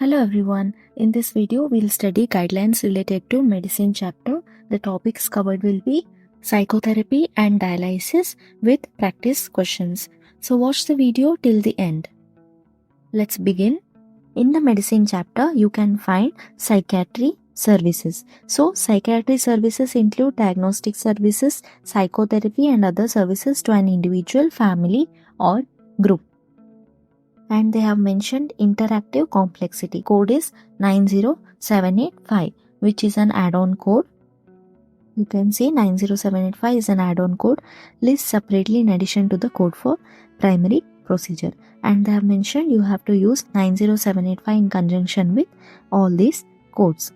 Hello everyone. In this video, we'll study guidelines related to medicine chapter. The topics covered will be psychotherapy and dialysis with practice questions. So watch the video till the end. Let's begin. In the medicine chapter, you can find psychiatry services. So psychiatry services include diagnostic services, psychotherapy and other services to an individual, family or group. And they have mentioned interactive complexity. Code is 90785, which is an add-on code. You can see 90785 is an add-on code listed separately in addition to the code for primary procedure. And they have mentioned you have to use 90785 in conjunction with all these codes.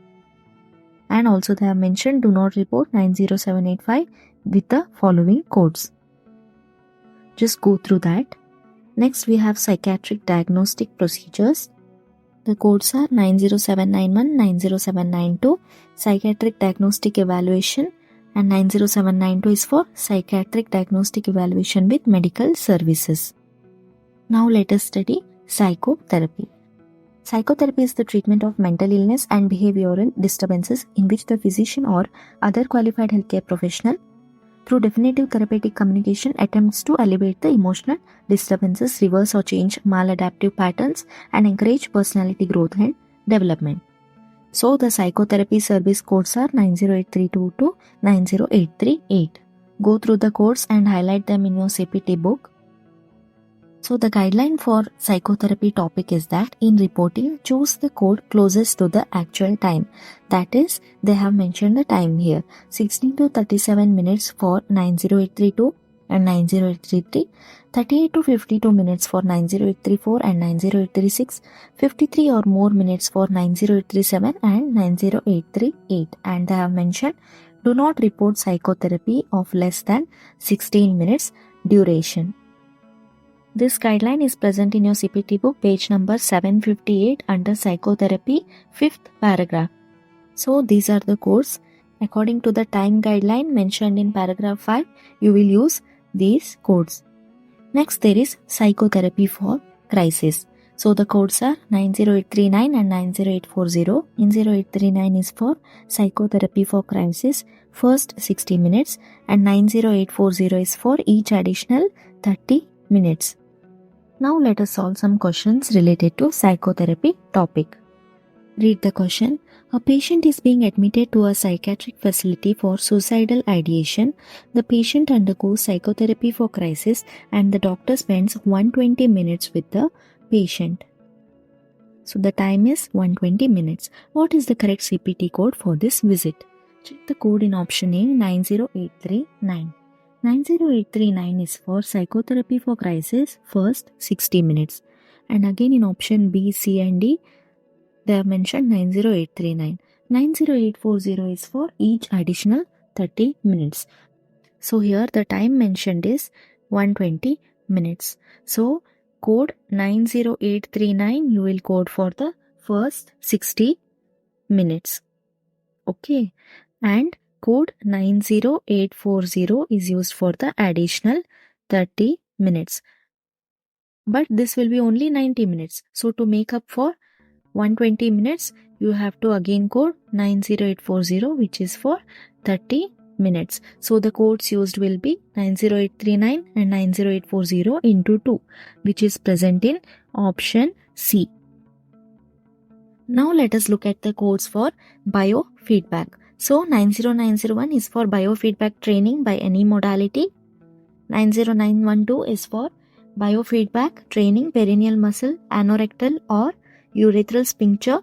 And also they have mentioned do not report 90785 with the following codes. Just go through that. Next, we have psychiatric diagnostic procedures. The codes are 90791, 90792, psychiatric diagnostic evaluation, and 90792 is for psychiatric diagnostic evaluation with medical services. Now let us study psychotherapy. Psychotherapy is the treatment of mental illness and behavioral disturbances in which the physician or other qualified healthcare professional through definitive therapeutic communication attempts to alleviate the emotional disturbances, reverse or change maladaptive patterns, and encourage personality growth and development. So the psychotherapy service codes are 90832 to 90838. Go through the codes and highlight them in your CPT book. So the guideline for psychotherapy topic is that in reporting, choose the code closest to the actual time. That is, they have mentioned the time here. 16 to 37 minutes for 90832 and 90833, 38 to 52 minutes for 90834 and 90836, 53 or more minutes for 90837 and 90838. And they have mentioned do not report psychotherapy of less than 16 minutes duration. This guideline is present in your CPT book, page number 758 under psychotherapy, 5th paragraph. So these are the codes. According to the time guideline mentioned in paragraph 5, you will use these codes. Next, there is psychotherapy for crisis. So the codes are 90839 and 90840. 90839 is for psychotherapy for crisis, first 60 minutes, and 90840 is for each additional 30 minutes. Now let us solve some questions related to psychotherapy topic. Read the question. A patient is being admitted to a psychiatric facility for suicidal ideation. The patient undergoes psychotherapy for crisis and the doctor spends 120 minutes with the patient. So the time is 120 minutes. What is the correct CPT code for this visit? Check the code in option A, 90839. 90839 is for psychotherapy for crisis, first 60 minutes. And again in option B, C and D, they have mentioned 90839. 90840 is for each additional 30 minutes. So here the time mentioned is 120 minutes. So code 90839 you will code for the first 60 minutes. Okay. And code 90840 is used for the additional 30 minutes. But this will be only 90 minutes. So to make up for 120 minutes, you have to again code 90840 which is for 30 minutes. So the codes used will be 90839 and 90840 into 2 which is present in option C. Now let us look at the codes for biofeedback. So 90901 is for biofeedback training by any modality. 90912 is for biofeedback training perineal muscle, anorectal or urethral sphincter,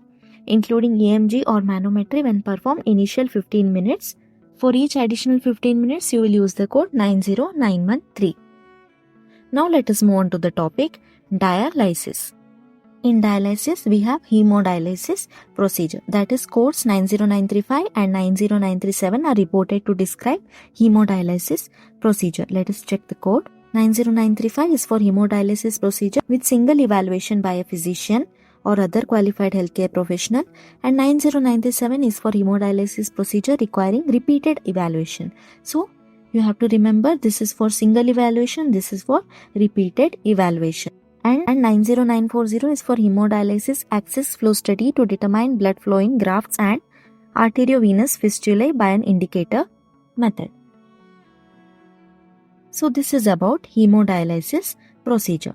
including EMG or manometry when performed initial 15 minutes. For each additional 15 minutes, you will use the code 90913. Now let us move on to the topic dialysis. In dialysis, we have hemodialysis procedure. That is codes 90935 and 90937 are reported to describe hemodialysis procedure. Let us check the code. 90935 is for hemodialysis procedure with single evaluation by a physician or other qualified healthcare professional, and 90937 is for hemodialysis procedure requiring repeated evaluation. So you have to remember this is for single evaluation, this is for repeated evaluation. And 90940 is for hemodialysis access flow study to determine blood flow in grafts and arteriovenous fistulae by an indicator method. So this is about hemodialysis procedure.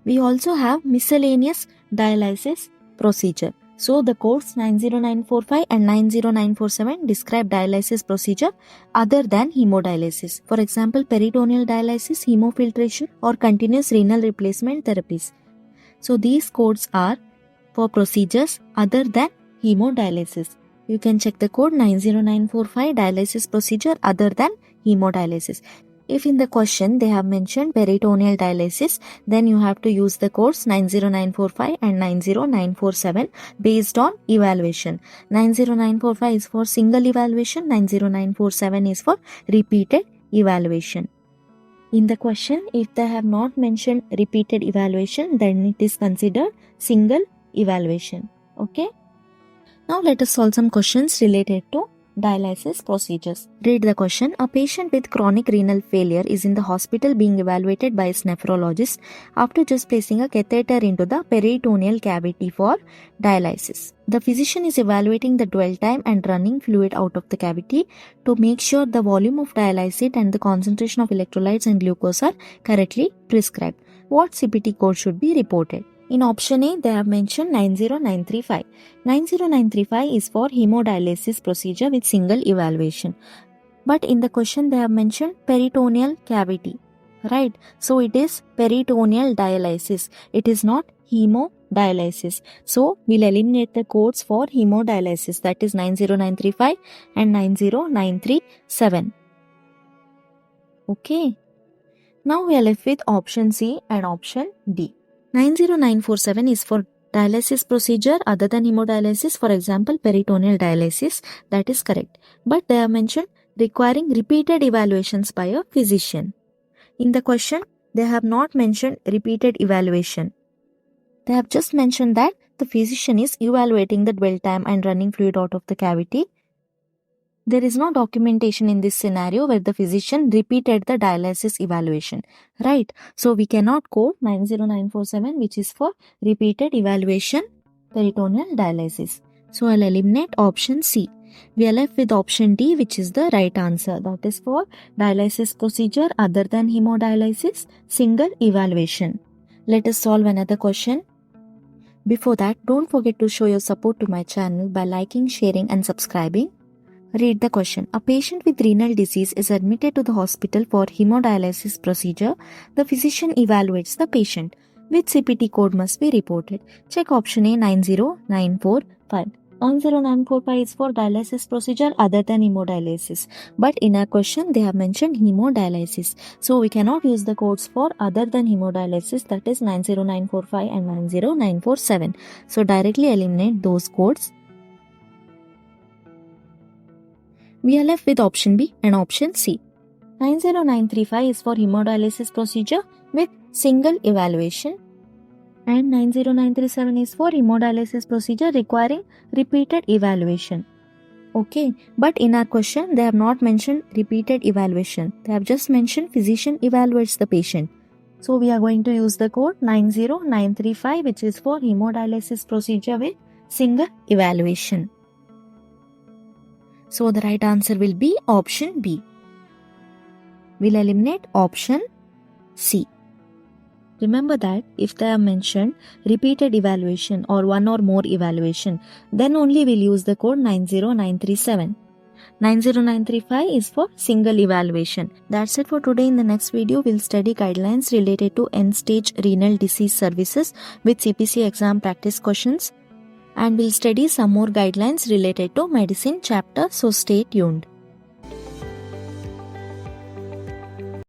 We also have miscellaneous dialysis procedure. So the codes 90945 and 90947 describe dialysis procedure other than hemodialysis. For example, peritoneal dialysis, hemofiltration, or continuous renal replacement therapies. So these codes are for procedures other than hemodialysis. You can check the code 90945 dialysis procedure other than hemodialysis. If in the question they have mentioned peritoneal dialysis, then you have to use the codes 90945 and 90947 based on evaluation. 90945 is for single evaluation, 90947 is for repeated evaluation. In the question, if they have not mentioned repeated evaluation, then it is considered single evaluation. Okay. Now let us solve some questions related to dialysis procedures. Read the question. A patient with chronic renal failure is in the hospital being evaluated by his nephrologist after just placing a catheter into the peritoneal cavity for dialysis. The physician is evaluating the dwell time and running fluid out of the cavity to make sure the volume of dialysate and the concentration of electrolytes and glucose are correctly prescribed. What CPT code should be reported? In option A, they have mentioned 90935. 90935 is for hemodialysis procedure with single evaluation. But in the question, they have mentioned peritoneal cavity. Right? So it is peritoneal dialysis. It is not hemodialysis. So we'll eliminate the codes for hemodialysis, that is 90935 and 90937. Okay. Now we are left with option C and option D. 90947 is for dialysis procedure other than hemodialysis, for example, peritoneal dialysis. That is correct. But they have mentioned requiring repeated evaluations by a physician. In the question, they have not mentioned repeated evaluation. They have just mentioned that the physician is evaluating the dwell time and running fluid out of the cavity. There is no documentation in this scenario where the physician repeated the dialysis evaluation, right? So we cannot code 90947, which is for repeated evaluation peritoneal dialysis. So I'll eliminate option C. We are left with option D, which is the right answer. That is for dialysis procedure other than hemodialysis, single evaluation. Let us solve another question. Before that, don't forget to show your support to my channel by liking, sharing and subscribing. Read the question. A patient with renal disease is admitted to the hospital for hemodialysis procedure. The physician evaluates the patient. Which CPT code must be reported? Check option A 90945. 90945 is for dialysis procedure other than hemodialysis. But in our question, they have mentioned hemodialysis. So we cannot use the codes for other than hemodialysis, that is 90945 and 90947. So directly eliminate those codes. We are left with option B and option C. 90935 is for hemodialysis procedure with single evaluation. And 90937 is for hemodialysis procedure requiring repeated evaluation. Okay, but in our question, they have not mentioned repeated evaluation. They have just mentioned physician evaluates the patient. So we are going to use the code 90935, which is for hemodialysis procedure with single evaluation. So the right answer will be option B. We'll eliminate option C. Remember that if they have mentioned repeated evaluation or one or more evaluation, then only we'll use the code 90937. 90935 is for single evaluation. That's it for today. In the next video, we'll study guidelines related to end-stage renal disease services with CPC exam practice questions. And we'll study some more guidelines related to medicine chapter, so stay tuned.